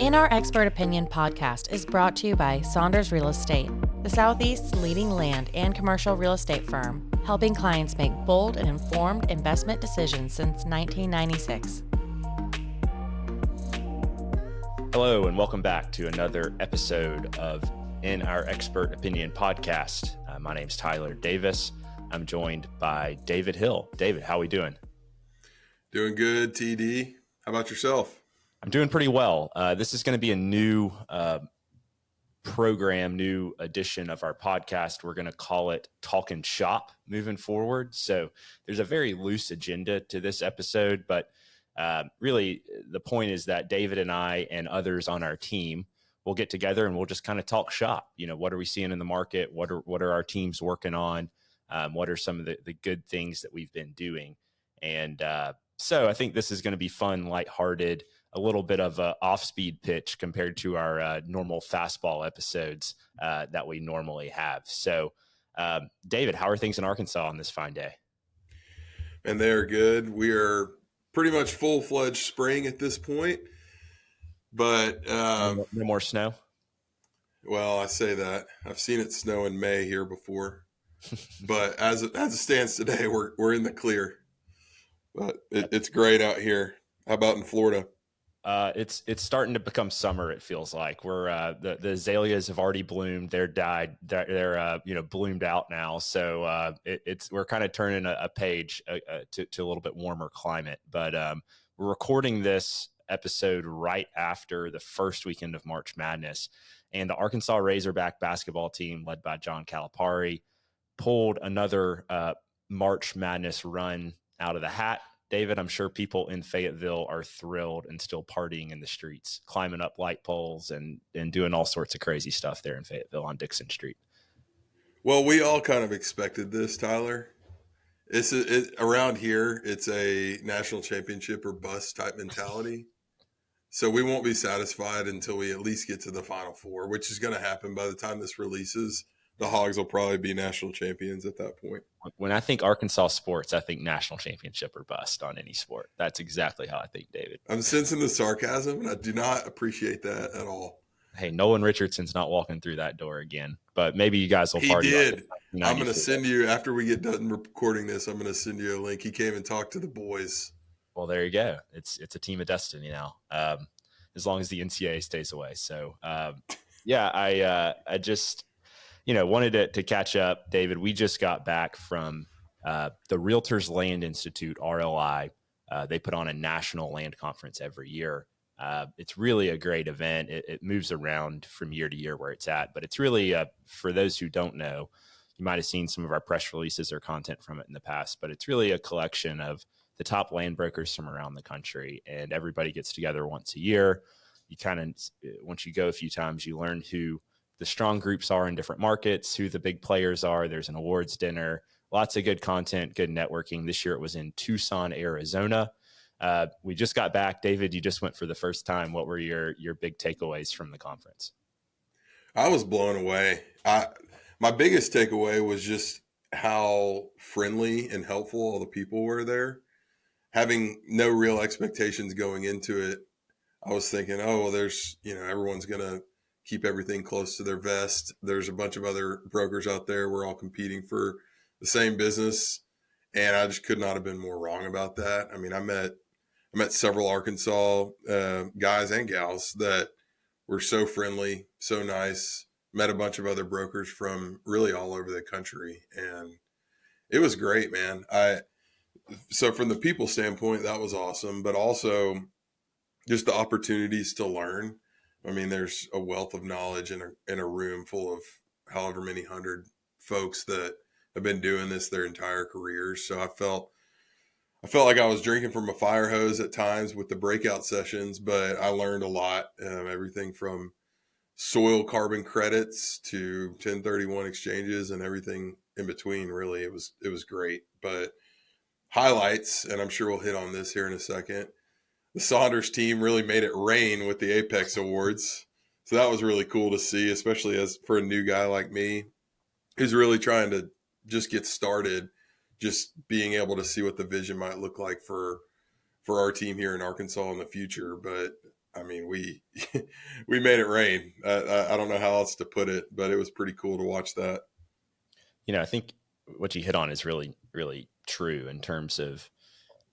In Our Expert Opinion podcast is brought to you by Saunders Real Estate, the Southeast's leading land and commercial real estate firm, helping clients make bold and informed investment decisions since 1996. Hello, and welcome back to another episode of In Our Expert Opinion podcast. My name's Tyler Davis. I'm joined by David Hill. David, how are we doing? Doing good, TD. How about yourself? I'm doing pretty well. This is going to be a new program, new edition of our podcast. We're going to call it Talkin Shop moving forward. So there's a very loose agenda to this episode, but really the point is that David and I and others on our team will get together and we'll just kind of talk shop. You know, what are we seeing in the market? What are our teams working on? What are some of the good things that we've been doing? And so I think this is going to be fun, lighthearted, a little bit of a off-speed pitch compared to our normal fastball episodes that we normally have. So, David, how are things in Arkansas on this fine day? And they're good. We are pretty much full-fledged spring at this point, but No more snow? Well, I say that. I've seen it snow in May here before, but as it stands today, we're in the clear. But it's great out here. How about in Florida? It's starting to become summer. It feels like the azaleas have already bloomed. They're died. They're bloomed out now. So we're kind of turning a page to a little bit warmer climate. But we're recording this episode right after the first weekend of March Madness, and the Arkansas Razorback basketball team, led by John Calipari, pulled another March Madness run out of the hat. David, I'm sure people in Fayetteville are thrilled and still partying in the streets, climbing up light poles and doing all sorts of crazy stuff there in Fayetteville on Dixon Street. Well, we all kind of expected this, Tyler. Around here, it's a national championship or bust type mentality. So we won't be satisfied until we at least get to the Final Four, which is going to happen by the time this releases. The Hogs will probably be national champions at that point. When I think Arkansas sports, I think national championship or bust on any sport. That's exactly how I think, David. I'm sensing the sarcasm, and I do not appreciate that at all. Hey, Nolan Richardson's not walking through that door again, but maybe you guys will party. He did. I'm going to send you, after we get done recording this, I'm going to send you a link. He came and talked to the boys. Well, there you go. It's a team of destiny now, as long as the NCAA stays away. So, I just – wanted to catch up, David. We just got back from the Realtors Land Institute, RLI. They put on a national land conference every year. It's really a great event. It moves around from year to year where it's at, but it's really, for those who don't know, you might have seen some of our press releases or content from it in the past, but it's really a collection of the top land brokers from around the country, and everybody gets together once a year. You kind of, once you go a few times, you learn who the strong groups are in different markets, who the big players are. There's an awards dinner, lots of good content, good networking. This year it was in Tucson, Arizona. We just got back. David, you just went for the first time. What were your big takeaways from the conference? I was blown away. My biggest takeaway was just how friendly and helpful all the people were there. Having no real expectations going into it, I was thinking, there's, everyone's going to keep everything close to their vest. There's a bunch of other brokers out there. We're all competing for the same business. And I just could not have been more wrong about that. I mean, I met several Arkansas guys and gals that were so friendly, so nice. Met a bunch of other brokers from really all over the country. And it was great, man. So from the people standpoint, that was awesome. But also just the opportunities to learn. I mean, there's a wealth of knowledge in a room full of however many hundred folks that have been doing this their entire careers. So I felt like I was drinking from a fire hose at times with the breakout sessions, but I learned a lot. Everything from soil carbon credits to 1031 exchanges and everything in between. Really, it was great. But highlights, and I'm sure we'll hit on this here in a second. The Saunders team really made it rain with the Apex Awards. So that was really cool to see, especially as for a new guy like me who's really trying to just get started, just being able to see what the vision might look like for our team here in Arkansas in the future. But I mean, we we made it rain. I don't know how else to put it, but it was pretty cool to watch that. I think what you hit on is really, really true in terms of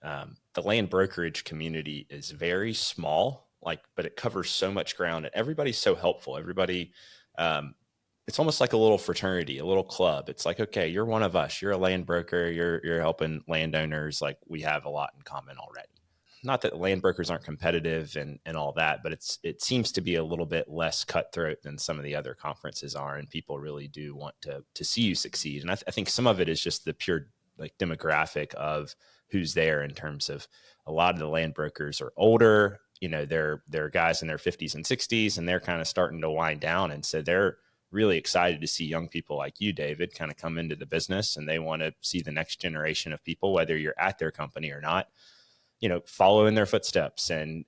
the land brokerage community is very small, but it covers so much ground, and everybody's so helpful. Everybody, it's almost like a little fraternity, a little club. It's like, okay, you're one of us. You're a land broker. You're helping landowners. Like, we have a lot in common already. Not that land brokers aren't competitive and all that, but it seems to be a little bit less cutthroat than some of the other conferences are, and people really do want to see you succeed. And I think some of it is just the pure demographic of who's there, in terms of a lot of the land brokers are older. They're guys in their 50s and 60s, and they're kind of starting to wind down, and so they're really excited to see young people like you, David, kind of come into the business, and they want to see the next generation of people, whether you're at their company or not, follow in their footsteps and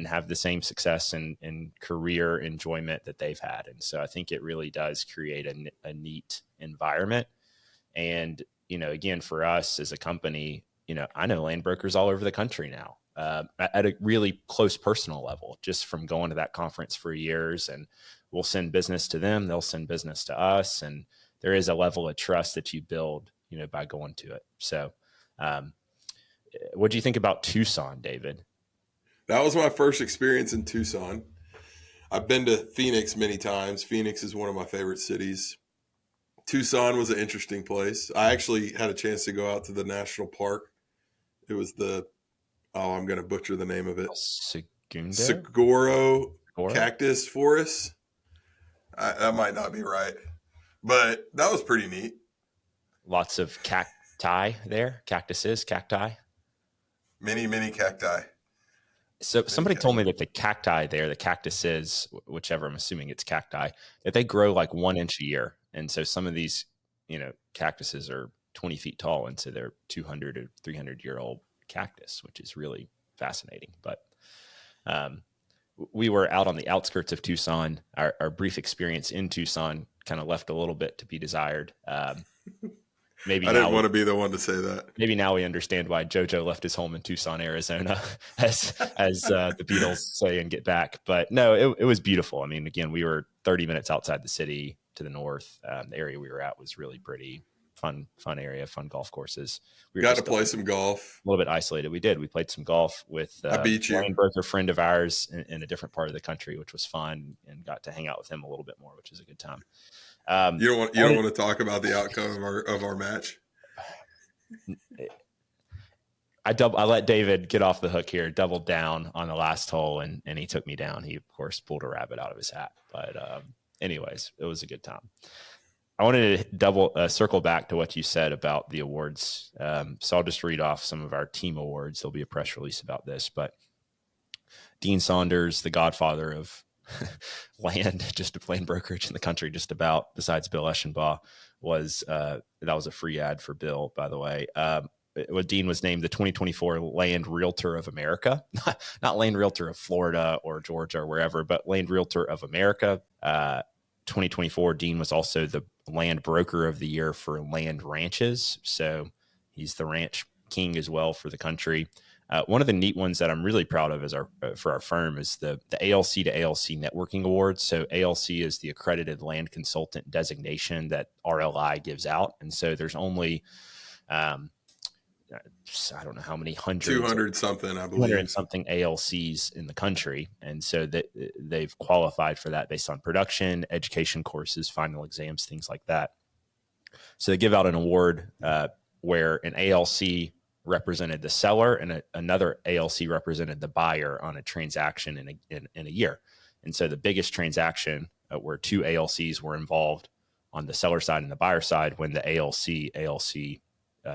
have the same success and career enjoyment that they've had. And so I think it really does create a neat environment. And, again, for us as a company, I know land brokers all over the country now, at a really close personal level, just from going to that conference for years, and we'll send business to them. They'll send business to us. And there is a level of trust that you build, by going to it. So, what do you think about Tucson, David? That was my first experience in Tucson. I've been to Phoenix many times. Phoenix is one of my favorite cities. Tucson was an interesting place. I actually had a chance to go out to the national park. It was I'm going to butcher the name of it. Saguaro Cactus Forest. That might not be right, but that was pretty neat. Lots of cacti there, cacti. Many cacti. So somebody told me that the cacti there, the cactuses, whichever, I'm assuming it's cacti, that they grow like 1 inch a year. And so some of these, cactuses are 20 feet tall. And so they're 200 or 300-year-old cactus, which is really fascinating. But we were out on the outskirts of Tucson. Our brief experience in Tucson kind of left a little bit to be desired. Maybe I didn't want to be the one to say that. Maybe now we understand why JoJo left his home in Tucson, Arizona, as the Beatles say and Get Back. But no, it was beautiful. I mean, again, we were 30 minutes outside the city to the north. The area we were at was really pretty fun area, fun golf courses. We got to play some golf. A little bit isolated. We did. We played some golf with I beat you. a land broker friend of ours in a different part of the country, which was fun, and got to hang out with him a little bit more, which is a good time. You don't want to talk about the outcome of our match. I let David get off the hook here, doubled down on the last hole, and he took me down. He, of course, pulled a rabbit out of his hat. But anyways, it was a good time. I wanted to circle back to what you said about the awards. So I'll just read off some of our team awards. There'll be a press release about this. But Dean Saunders, the godfather of land brokerage in the country, just about, besides Bill Eschenbaugh, that was a free ad for Bill, by the way. Dean was named the 2024 Land Realtor of America, not Land Realtor of Florida or Georgia or wherever, but Land Realtor of America. 2024, Dean was also the Land Broker of the Year for land ranches. So he's the ranch king as well for the country. One of the neat ones that I'm really proud of for our firm is the ALC to ALC Networking Awards. So ALC is the accredited land consultant designation that RLI gives out. And so there's only, I don't know how many hundreds. 200 something, I believe. 200 something ALCs in the country. And so they've qualified for that based on production, education courses, final exams, things like that. So they give out an award where an ALC represented the seller and another ALC represented the buyer on a transaction in a year. And so the biggest transaction where two ALCs were involved on the seller side and the buyer side when the ALC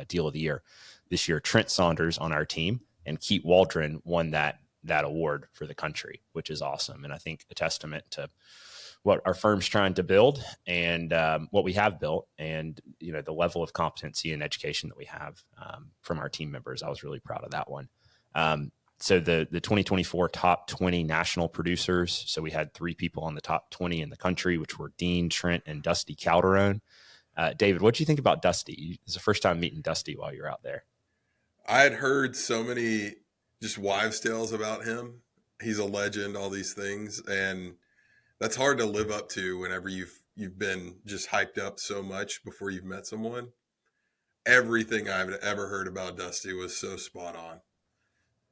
deal of the year. This year, Trent Saunders on our team and Keith Waldron won that award for the country, which is awesome. And I think a testament to what our firm's trying to build and what we have built, and the level of competency and education that we have from our team members. I was really proud of that one. So the 2024 top 20 national producers. So we had 3 people on the top 20 in the country, which were Dean, Trent, and Dusty Calderon. David, what do you think about Dusty? It's the first time meeting Dusty while you're out there. I had heard so many just wives' tales about him. he's a legend, all these things. And that's hard to live up to whenever you've been just hyped up so much before you've met someone. Everything I've ever heard about Dusty was so spot on.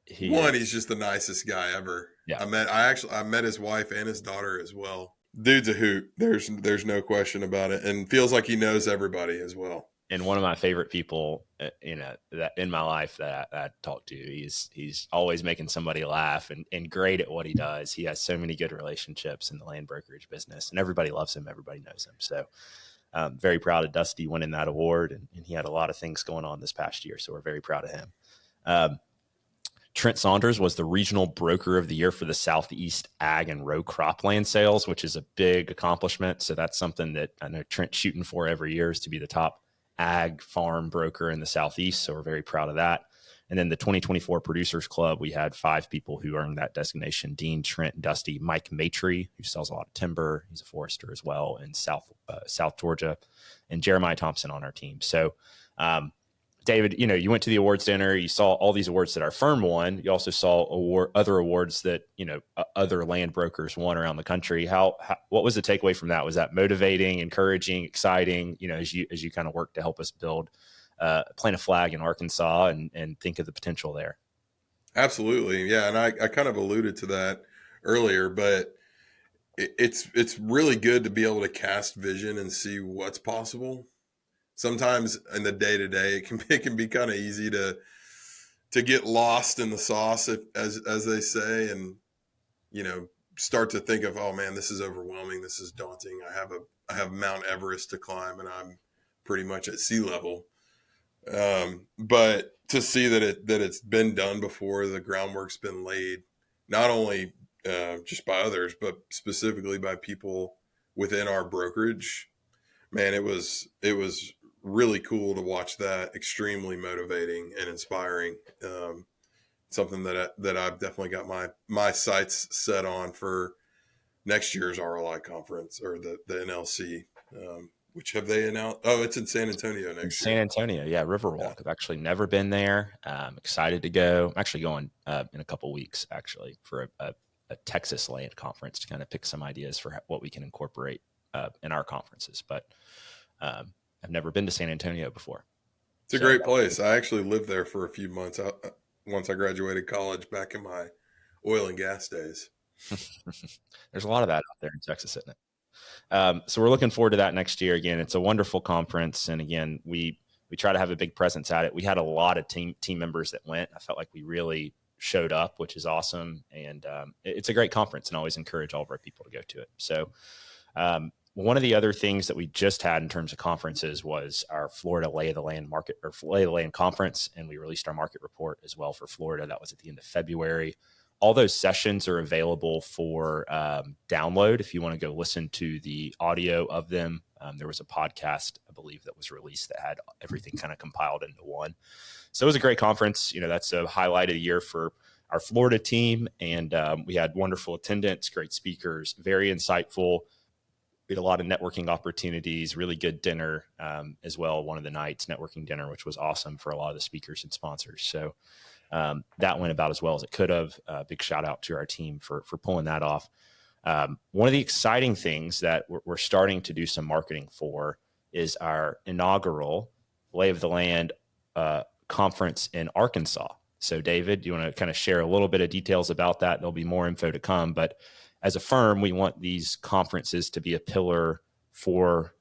He's just the nicest guy ever. Yeah. I met his wife and his daughter as well. Dude's a hoot. There's no question about it, and feels like he knows everybody as well. And one of my favorite people, that in my life that I talk to. He's always making somebody laugh and great at what he does. He has so many good relationships in the land brokerage business, and everybody loves him. Everybody knows him. So very proud of Dusty winning that award, and he had a lot of things going on this past year. So we're very proud of him. Trent Saunders was the regional broker of the year for the Southeast Ag and Row Cropland sales, which is a big accomplishment. So that's something that I know Trent's shooting for every year, is to be the top ag farm broker in the Southeast. So we're very proud of that. And then the 2024 Producers Club, we had 5 people who earned that designation: Dean, Trent, Dusty, Mike Maitrey, who sells a lot of timber. He's a forester as well in South Georgia, and Jeremiah Thompson on our team. So, David, you went to the awards dinner, you saw all these awards that our firm won. You also saw other awards that, other land brokers won around the country. What was the takeaway from that? Was that motivating, encouraging, exciting, as you kind of work to help us plant a flag in Arkansas and think of the potential there? Absolutely. Yeah. And I kind of alluded to that earlier, but it's really good to be able to cast vision and see what's possible. Sometimes in the day-to-day, it can be kind of easy to get lost in the sauce, as they say, and start to think of, oh man, this is overwhelming, this is daunting. I have Mount Everest to climb, and I'm pretty much at sea level. But to see that it's been done before, the groundwork's been laid, not only just by others, but specifically by people within our brokerage. Man, it was really cool to watch that. Extremely motivating and inspiring. Something that I've definitely got my sights set on for next year's RLI conference, or the NLC. Which have they announced? Oh, it's in San Antonio next year. San Antonio, yeah, Riverwalk. Yeah. I've actually never been there. I'm excited to go. I'm actually going in a couple of weeks, actually, for a Texas land conference to kind of pick some ideas for what we can incorporate in our conferences. But I've never been to San Antonio before. It's a great place. I actually lived there for a few months once I graduated college back in my oil and gas days. There's a lot of that out there in Texas, isn't it? So we're looking forward to that next year. Again, it's a wonderful conference. And again, we try to have a big presence at it. We had a lot of team members that went. I felt like we really showed up, which is awesome. And it's a great conference, and always encourage all of our people to go to it. So one of the other things that we just had in terms of conferences was our Florida Lay of the Land Conference. And we released our market report as well for Florida. That was at the end of February. All those sessions are available for download if you want to go listen to the audio of them. There was a podcast, I believe, that was released that had everything kind of compiled into one. So it was a great conference. That's a highlight of the year for our Florida team. And we had wonderful attendance, great speakers, very insightful. We had a lot of networking opportunities, really good dinner as well. One of the nights, networking dinner, which was awesome for a lot of the speakers and sponsors. So that went about as well as it could have. Big shout out to our team for pulling that off. One of the exciting things that we're starting to do some marketing for is our inaugural Lay of the Land conference in Arkansas. So David, do you want to kind of share a little bit of details about that? There'll be more info to come, but as a firm, we want these conferences to be a pillar for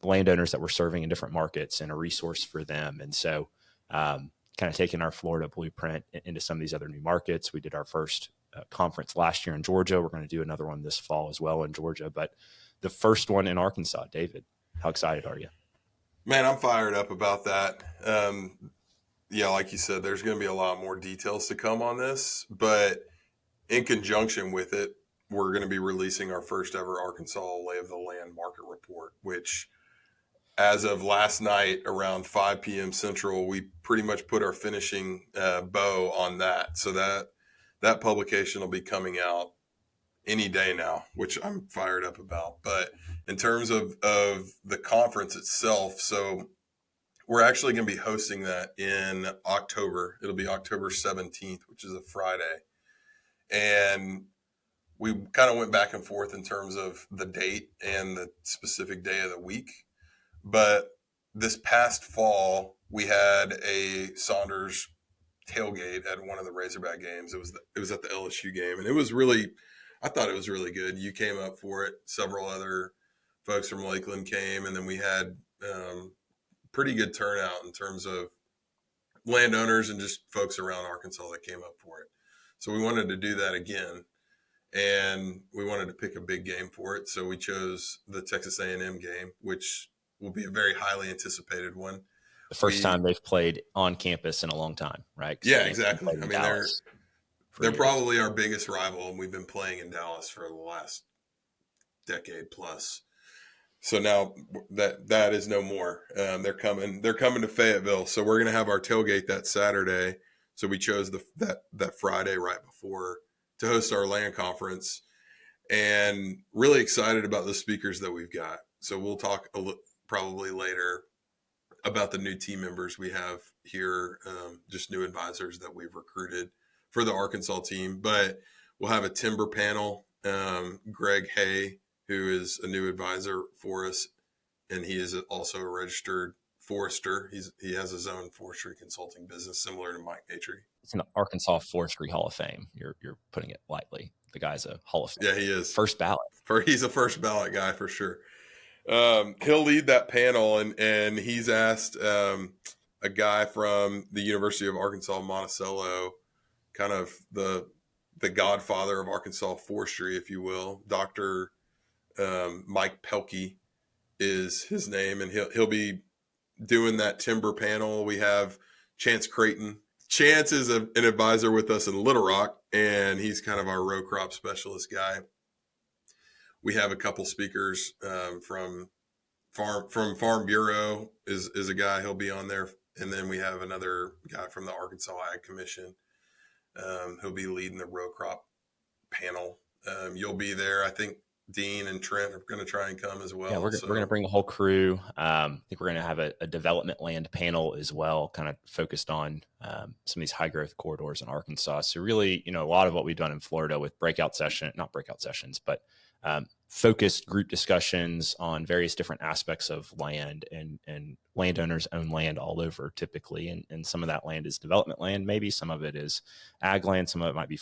landowners that we're serving in different markets and a resource for them. And so kind of taking our Florida blueprint into some of these other new markets. We did our first conference last year in Georgia. We're going to do another one this fall as well in Georgia, but the first one in Arkansas. David, how excited are you? Man, I'm fired up about that. Yeah, like you said, there's going to be a lot more details to come on this, but in conjunction with it, we're going to be releasing our first ever Arkansas Lay of the Land market report, which as of last night around 5 p.m. Central, we pretty much put our finishing bow on that. So that publication will be coming out any day now, which I'm fired up about. But in terms of the conference itself, so we're actually going to be hosting that in October. It'll be October 17th, which is a Friday. And we kind of went back and forth in terms of the date and the specific day of the week. But this past fall, we had a Saunders tailgate at one of the Razorback games. It was at the LSU game, and I thought it was really good. You came up for it. Several other folks from Lakeland came, and then we had pretty good turnout in terms of landowners and just folks around Arkansas that came up for it. So we wanted to do that again, and we wanted to pick a big game for it. So we chose the Texas A&M game, which will be a very highly anticipated one. The first time they've played on campus in a long time, right? Yeah, exactly. I mean, they're years. probably our biggest rival, and we've been playing in Dallas for the last decade plus. So now that is no more. They're coming to Fayetteville. So we're going to have our tailgate that Saturday. So we chose that Friday right before to host our land conference, and really excited about the speakers that we've got. So we'll talk probably later about the new team members we have here, just new advisors that we've recruited for the Arkansas team. But we'll have a timber panel. Greg Hay, who is a new advisor for us, and he is also a registered forester. He has his own forestry consulting business, similar to Mike Natry. It's an Arkansas Forestry Hall of Fame. You're putting it lightly. The guy's a Hall of Fame. Yeah, he is. First ballot. He's a first ballot guy for sure. He'll lead that panel, and he's asked a guy from the University of Arkansas Monticello, kind of the godfather of Arkansas forestry, if you will. Dr. Mike Pelkey is his name, and he'll be doing that timber panel. We have Chance Creighton. Chance is an advisor with us in Little Rock, and he's kind of our row crop specialist guy. We have a couple speakers from Farm Bureau is a guy, he'll be on there. And then we have another guy from the Arkansas Ag Commission. He'll be leading the row crop panel. You'll be there. I think Dean and Trent are going to try and come as well. Yeah, we're going to bring the whole crew. I think we're going to have a development land panel as well, kind of focused on some of these high growth corridors in Arkansas. So really, a lot of what we've done in Florida with not breakout sessions, but focused group discussions on various different aspects of land, and landowners own land all over typically. And some of that land is development land. Maybe some of it is ag land. Some of it might be,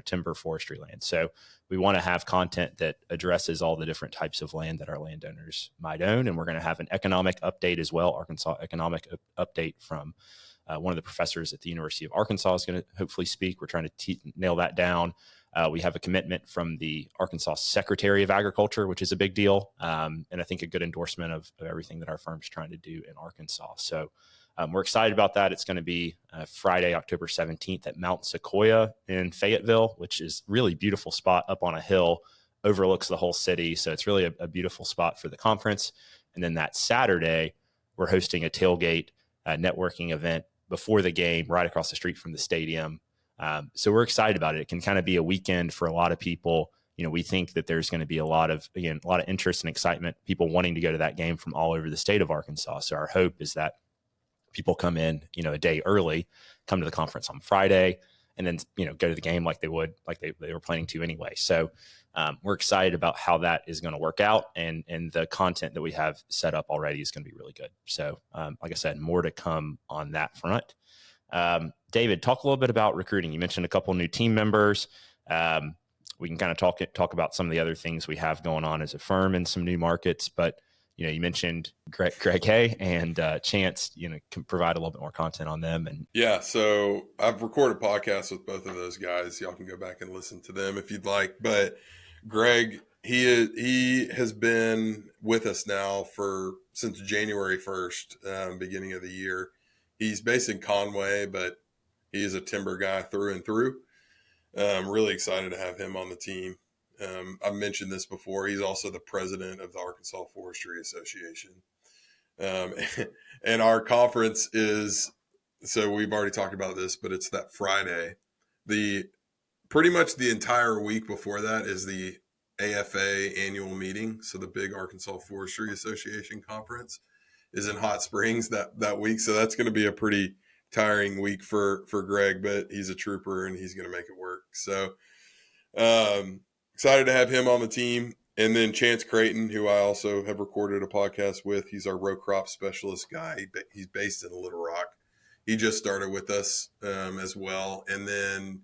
timber forestry land. So we want to have content that addresses all the different types of land that our landowners might own. And we're going to have an economic update as well. Arkansas economic update from one of the professors at the University of Arkansas is going to hopefully speak. We're trying to nail that down. We have a commitment from the Arkansas Secretary of Agriculture, which is a big deal, and I think a good endorsement of everything that our firm's trying to do in Arkansas. So we're excited about that. It's going to be Friday, October 17th at Mount Sequoia in Fayetteville, which is a really beautiful spot up on a hill, overlooks the whole city. So it's really a beautiful spot for the conference. And then that Saturday, we're hosting a tailgate networking event before the game right across the street from the stadium. So we're excited about it. It can kind of be a weekend for a lot of people. We think that there's going to be a lot of interest and excitement, people wanting to go to that game from all over the state of Arkansas. So our hope is that people come in, a day early, come to the conference on Friday, and then, go to the game like they were planning to anyway. So we're excited about how that is going to work out, and the content that we have set up already is going to be really good. So like I said, more to come on that front. David, talk a little bit about recruiting. You mentioned a couple new team members. We can kind of talk about some of the other things we have going on as a firm in some new markets, but you mentioned Greg Hay and Chance, can provide a little bit more content on them. And yeah, so I've recorded podcasts with both of those guys. Y'all can go back and listen to them if you'd like. But Greg, he has been with us now since January 1st, beginning of the year. He's based in Conway, but he is a timber guy through and through. I'm really excited to have him on the team. I've mentioned this before. He's also the president of the Arkansas Forestry Association. And our conference so we've already talked about this, but it's that Friday. Pretty much the entire week before that is the AFA annual meeting. So the big Arkansas Forestry Association conference is in Hot Springs that week. So that's going to be a pretty tiring week for Greg, but he's a trooper and he's going to make it work. So Excited to have him on the team. And then Chance Creighton, who I also have recorded a podcast with. He's our row crop specialist guy. He's based in Little Rock. He just started with us as well. And then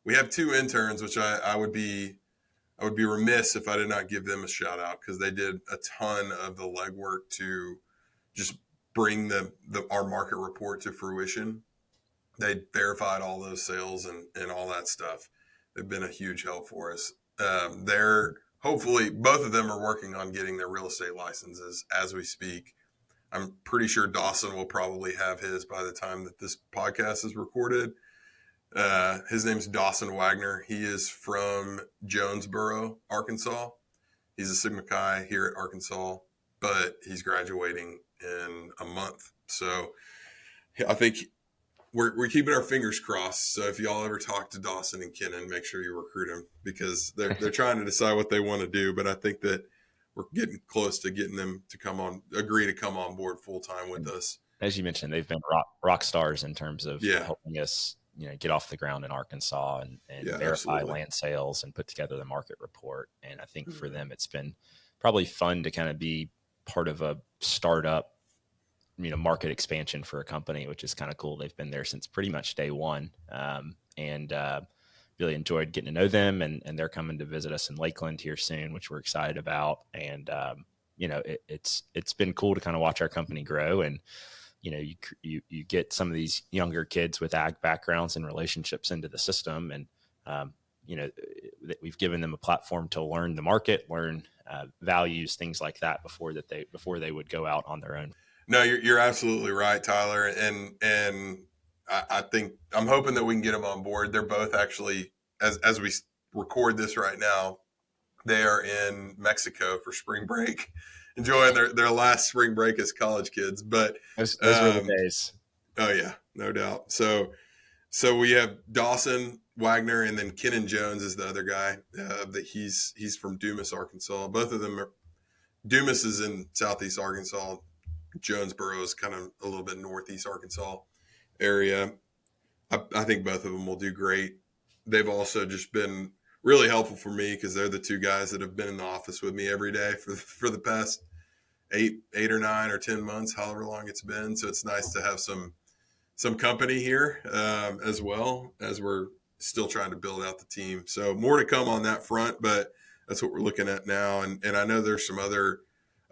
we have 2 interns, which I would be remiss if I did not give them a shout out, because they did a ton of the legwork to just bring our market report to fruition. They verified all those sales and all that stuff. They've been a huge help for us. They're hopefully, both of them are working on getting their real estate licenses as we speak. I'm pretty sure Dawson will probably have his by the time that this podcast is recorded. His name's Dawson Wagner. He is from Jonesboro, Arkansas. He's a Sigma Chi here at Arkansas, but he's graduating in a month. So I think we're keeping our fingers crossed. So if y'all ever talk to Dawson and Kennan, make sure you recruit him, because they're trying to decide what they want to do. But I think that we're getting close to getting them to agree to come on board full time with us. As you mentioned, they've been rock stars in terms of helping us, get off the ground in Arkansas and verify absolutely. Land sales and put together the market report. And I think for them, it's been probably fun to kind of be part of a startup, market expansion for a company, which is kind of cool. They've been there since pretty much day one, and really enjoyed getting to know them. And they're coming to visit us in Lakeland here soon, which we're excited about. And it's been cool to kind of watch our company grow. And you get some of these younger kids with ag backgrounds and relationships into the system, and we've given them a platform to learn the market, learn values, things like that before they would go out on their own. No, you're absolutely right, Tyler. And I think I'm hoping that we can get them on board. They're both actually, as we record this right now, they are in Mexico for spring break, enjoying their last spring break as college kids. But those were the days. Oh yeah, no doubt. So we have Dawson Wagner, and then Kennan Jones is the other guy. That he's from Dumas, Arkansas. Both of them are. Dumas is in southeast Arkansas. Jonesboro is kind of a little bit northeast Arkansas area. I think both of them will do great. They've also just been really helpful for me, because they're the 2 guys that have been in the office with me every day for the past 8 or 9 or 10 months, however long it's been. So it's nice to have some company here as well, as we're still trying to build out the team. So more to come on that front, but that's what we're looking at now. And I know there's some other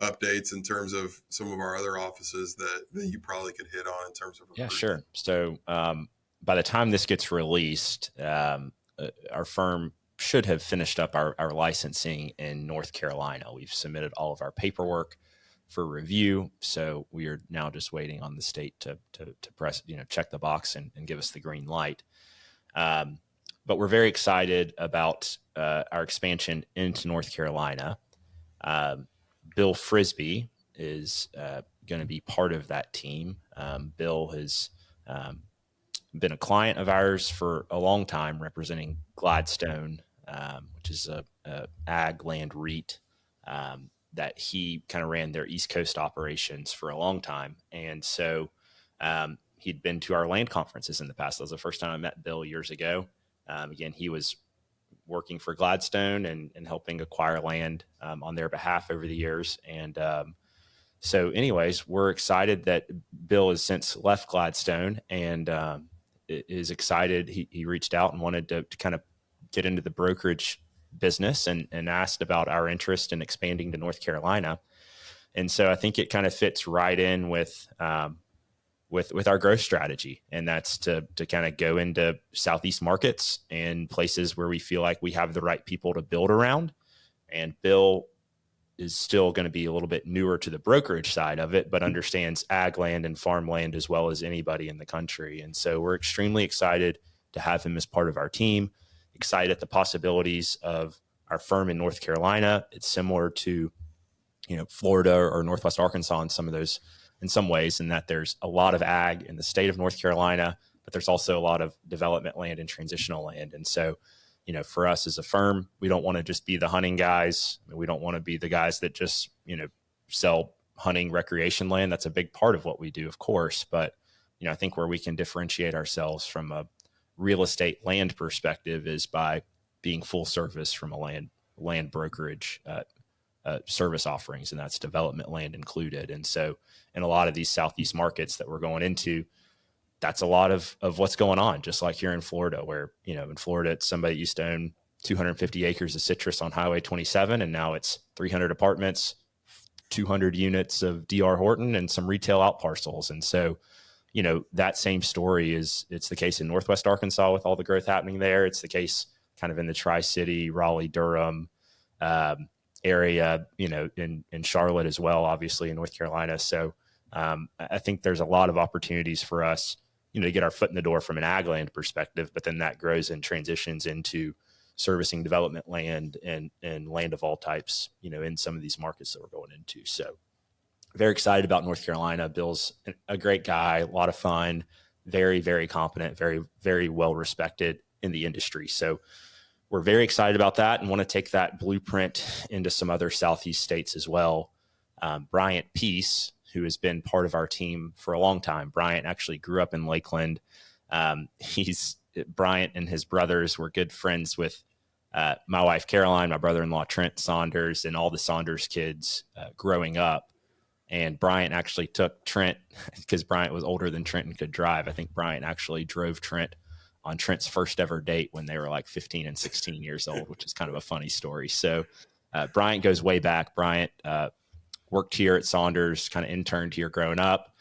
updates in terms of some of our other offices that you probably could hit on in terms of recruiting. Yeah, sure. So by the time this gets released, our firm should have finished up our licensing in North Carolina. We've submitted all of our paperwork for review, so we are now just waiting on the state to press, check the box and give us the green light. But we're very excited about our expansion into North Carolina. Bill Frisbee is going to be part of that team. Bill has been a client of ours for a long time, representing Gladstone, which is a ag land REIT that he kind of ran their East Coast operations for a long time. And so he'd been to our land conferences in the past. That was the first time I met Bill years ago. Again, he was working for Gladstone and helping acquire land on their behalf over the years. And so anyways, we're excited that Bill has since left Gladstone and is excited. He reached out and wanted to kind of get into the brokerage business and asked about our interest in expanding to North Carolina. And so I think it kind of fits right in with our growth strategy. And that's to kind of go into Southeast markets and places where we feel like we have the right people to build around. And Bill is still going to be a little bit newer to the brokerage side of it, but understands ag land and farmland as well as anybody in the country. And so we're extremely excited to have him as part of our team, excited at the possibilities of our firm in North Carolina. It's similar to, Florida or Northwest Arkansas in some ways, in that there's a lot of ag in the state of North Carolina, but there's also a lot of development land and transitional land. And so, for us as a firm, we don't want to just be the hunting guys. We don't want to be the guys that just, sell hunting recreation land. That's a big part of what we do, of course. But, I think where we can differentiate ourselves from a real estate land perspective is by being full service from a land brokerage service offerings, and that's development land included. And so in a lot of these Southeast markets that we're going into, that's a lot of what's going on, just like here in Florida, where, in Florida, somebody used to own 250 acres of citrus on Highway 27, and now it's 300 apartments, 200 units of DR Horton, and some retail out parcels. And so, that same story it's the case in Northwest Arkansas with all the growth happening there. It's the case kind of in the Tri-City, Raleigh, Durham area, in Charlotte as well, obviously in North Carolina. So I think there's a lot of opportunities for us, to get our foot in the door from an ag land perspective, but then that grows and transitions into servicing development land and land of all types, in some of these markets that we're going into. So very excited about North Carolina. Bill's a great guy, a lot of fun, very, very competent, very, very well respected in the industry. So we're very excited about that and want to take that blueprint into some other Southeast states as well. Bryant Peace, who has been part of our team for a long time. Bryant actually grew up in Lakeland. Bryant and his brothers were good friends with my wife, Caroline, my brother-in-law, Trent Saunders, and all the Saunders kids growing up. And Bryant actually took Trent, because Bryant was older than Trent and could drive. I think Bryant actually drove Trent on Trent's first ever date when they were like 15 and 16 years old, which is kind of a funny story. So Bryant goes way back. Bryant worked here at Saunders, kind of interned here growing up,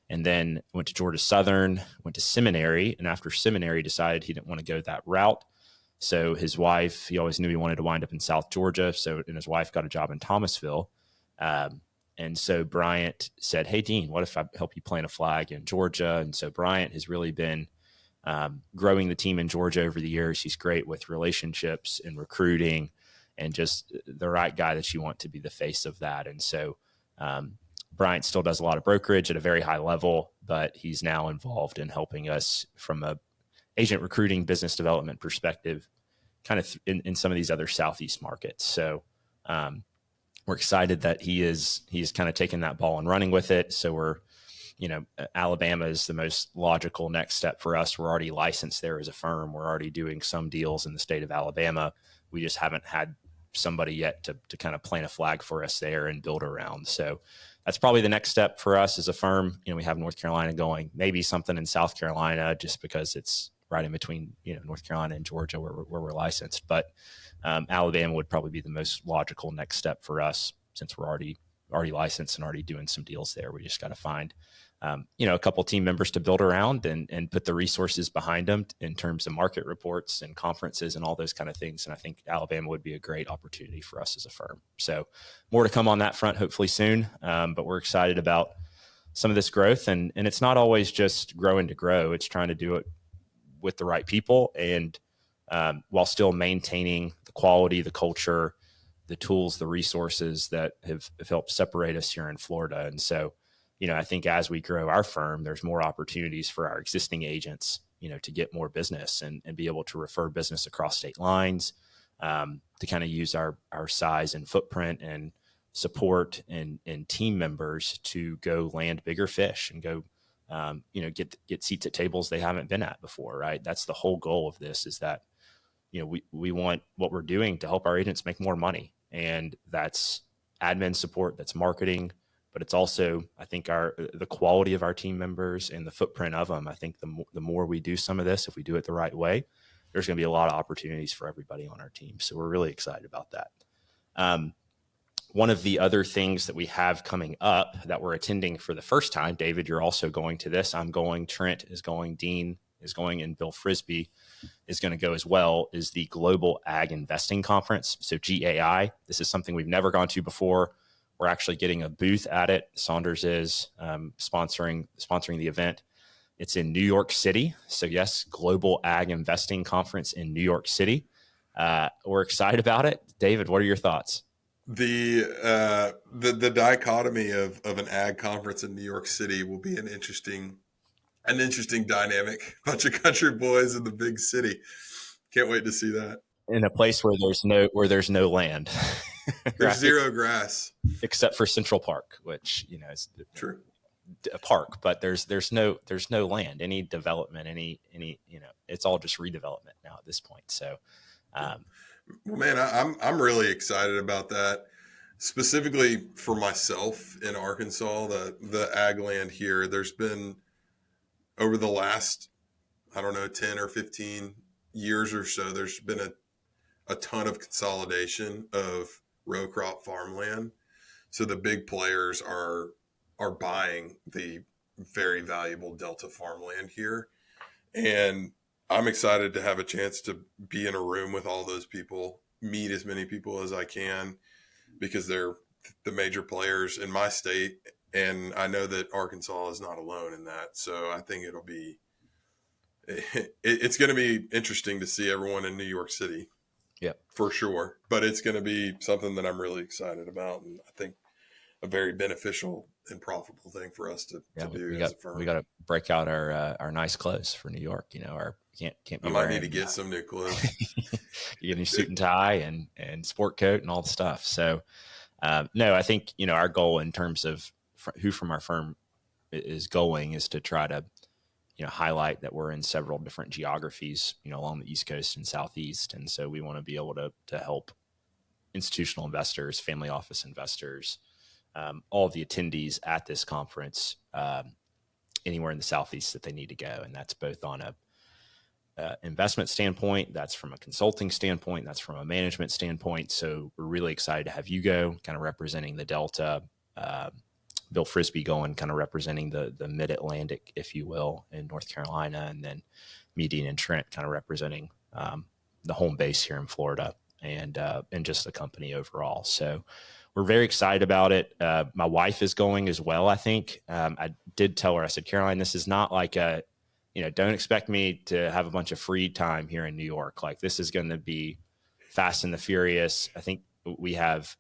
and then went to Georgia Southern, went to seminary. And after seminary, decided he didn't want to go that route. So his wife, he always knew he wanted to wind up in South Georgia. And his wife got a job in Thomasville. And so Bryant said, "Hey, Dean, what if I help you plant a flag in Georgia?" And so Bryant has really been growing the team in Georgia over the years. He's great with relationships and recruiting, and just the right guy that you want to be the face of that. And so Bryant still does a lot of brokerage at a very high level, but he's now involved in helping us from a agent recruiting, business development perspective, kind of in some of these other Southeast markets. So we're excited that he's kind of taken that ball and running with it. So Alabama is the most logical next step for us. We're already licensed there as a firm. We're already doing some deals in the state of Alabama. We just haven't had somebody yet to kind of plant a flag for us there and build around. So that's probably the next step for us as a firm. We have North Carolina going, maybe something in South Carolina, just because it's right in between, North Carolina and Georgia where we're licensed. But Alabama would probably be the most logical next step for us, since we're already licensed and already doing some deals there. We just got to find a couple team members to build around and put the resources behind them in terms of market reports and conferences and all those kind of things. And I think Alabama would be a great opportunity for us as a firm. So more to come on that front, hopefully soon. But we're excited about some of this growth, and it's not always just growing to grow. It's trying to do it with the right people, and while still maintaining the quality, the culture, the tools, the resources that have helped separate us here in Florida. And so, I think as we grow our firm, there's more opportunities for our existing agents, to get more business and be able to refer business across state lines, to kind of use our size and footprint and support and team members to go land bigger fish and go, get seats at tables they haven't been at before, right? That's the whole goal of this, is that, we want what we're doing to help our agents make more money. And that's admin support, that's marketing, but it's also, I think, the quality of our team members and the footprint of them. I think the more we do some of this, if we do it the right way, there's going to be a lot of opportunities for everybody on our team. So we're really excited about that. One of the other things that we have coming up that we're attending for the first time, David, you're also going to this. I'm going, Trent is going, Dean is going, and Bill Frisbee is going to go as well, is the Global AgInvesting Conference. So GAI, this is something we've never gone to before. We're actually getting a booth at it. Saunders is sponsoring the event. It's in New York City. So yes, Global AgInvesting Conference in New York City. We're excited about it. David, what are your thoughts? The dichotomy of an ag conference in New York City will be an interesting dynamic. Bunch of country boys in the big city. Can't wait to see that. In a place where there's no land. There's zero grass. Except for Central Park, which, is true. A park, but there's no land, any development, any, it's all just redevelopment now at this point. So Well, man, I'm really excited about that. Specifically for myself in Arkansas, the ag land here, there's been over the last, I don't know, 10 or 15 years or so, there's been a ton of consolidation of row crop farmland. So the big players are buying the very valuable Delta farmland here. And I'm excited to have a chance to be in a room with all those people, meet as many people as I can, because they're the major players in my state. And I know that Arkansas is not alone in that. So I think it's going to be interesting to see everyone in New York City. Yep. For sure. But it's going to be something that I'm really excited about. And I think a very beneficial and profitable thing for us to do as a firm. We got to break out our nice clothes for New York. You know, our can't be. I might need to get some new clothes. You get a new suit and tie and sport coat and all the stuff. So, no, I think, you know, our goal in terms of who from our firm is going is to try to, you know, highlight that we're in several different geographies, you know, along the East Coast and Southeast. And so we want to be able to help institutional investors, family office investors, all of the attendees at this conference, anywhere in the Southeast that they need to go. And that's both on a investment standpoint, that's from a consulting standpoint, that's from a management standpoint. So we're really excited to have you go, kind of representing the Delta, Bill Frisbee going, kind of representing the mid-Atlantic, if you will, in North Carolina, and then me, Dean, and Trent kind of representing the home base here in Florida and just the company overall. So we're very excited about it. My wife is going as well, I think. I did tell her, I said, Caroline, this is not like don't expect me to have a bunch of free time here in New York. Like, this is going to be Fast and the Furious. I think we have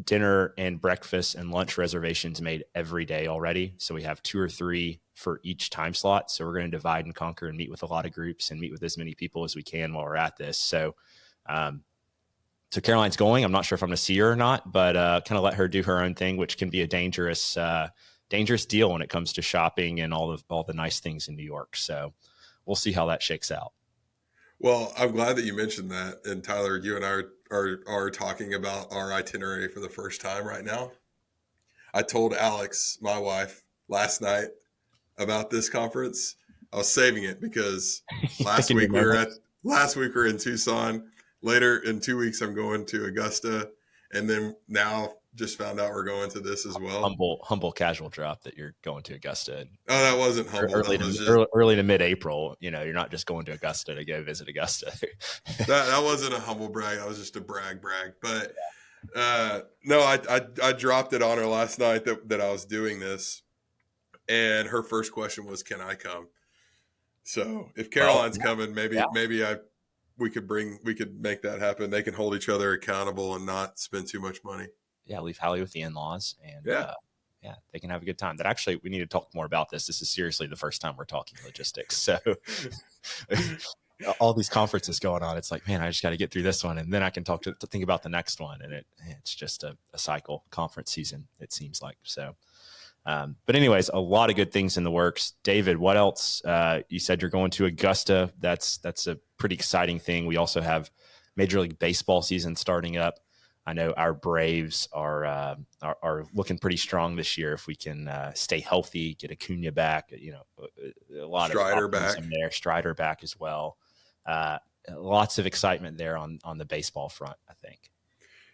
dinner and breakfast and lunch reservations made every day already. So we have 2 or 3 for each time slot. So we're going to divide and conquer and meet with a lot of groups and meet with as many people as we can while we're at this. So, so Caroline's going. I'm not sure if I'm going to see her or not, but kind of let her do her own thing, which can be a dangerous deal when it comes to shopping and all the nice things in New York. So we'll see how that shakes out. Well, I'm glad that you mentioned that. And Tyler, you and I are talking about our itinerary for the first time right now. I told Alex, my wife, last night about this conference. I was saving it because last week we were in Tucson. Later in 2 weeks, I'm going to Augusta, and then now just found out we're going to this as well. Humble casual drop that you're going to Augusta. Oh, that wasn't humble. Early to mid-April. You know, you're not just going to Augusta to go visit Augusta. that wasn't a humble brag. That was just a brag. But no, I dropped it on her last night that I was doing this, and her first question was, "Can I come?" So if Caroline's coming, maybe we could make that happen. They can hold each other accountable and not spend too much money. Yeah, leave Hallie with the in-laws, and they can have a good time. That actually, we need to talk more about this. This is seriously the first time we're talking logistics. So all these conferences going on, it's like, man, I just got to get through this one, and then I can think about the next one. And it's just a cycle, conference season, it seems like. So, but anyways, a lot of good things in the works. David, what else? You said you're going to Augusta. That's a pretty exciting thing. We also have Major League Baseball season starting up. I know our Braves are looking pretty strong this year. If we can stay healthy, get Acuna back, a lot Strider of back in there, Strider back as well. Lots of excitement there on the baseball front, I think.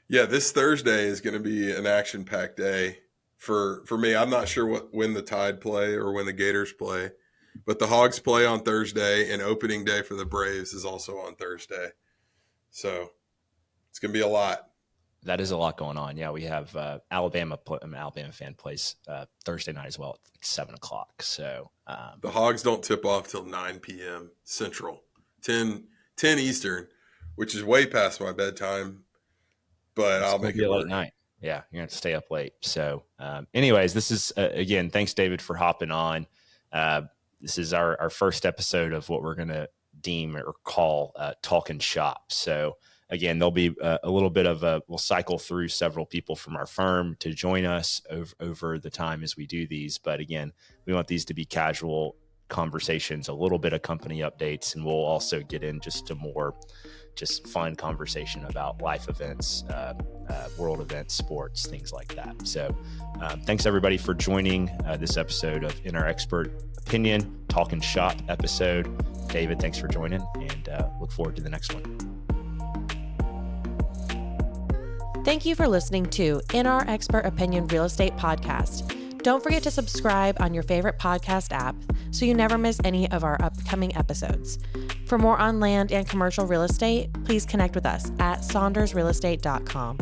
Yeah, this Thursday is going to be an action-packed day for me. I'm not sure when the Tide play or when the Gators play, but the Hogs play on Thursday, and opening day for the Braves is also on Thursday. So it's going to be a lot. That is a lot going on. Yeah, we have Alabama fan plays Thursday night as well at 7:00. So the Hogs don't tip off till 9 p.m. Central, 10 Eastern, which is way past my bedtime. But I'll make it work. Late night. Yeah, you're going to stay up late. So anyways, this is, again, thanks, David, for hopping on. This is our first episode of what we're going to deem or call Talkin Shop. So again, there'll be a little bit of we'll cycle through several people from our firm to join us over the time as we do these. But again, we want these to be casual conversations, a little bit of company updates, and we'll also get in just a more just fun conversation about life events, world events, sports, things like that. So thanks everybody for joining this episode of In Our Expert Opinion, Talkin Shop episode. David, thanks for joining, and look forward to the next one. Thank you for listening to In Our Expert Opinion Real Estate Podcast. Don't forget to subscribe on your favorite podcast app so you never miss any of our upcoming episodes. For more on land and commercial real estate, please connect with us at saundersrealestate.com.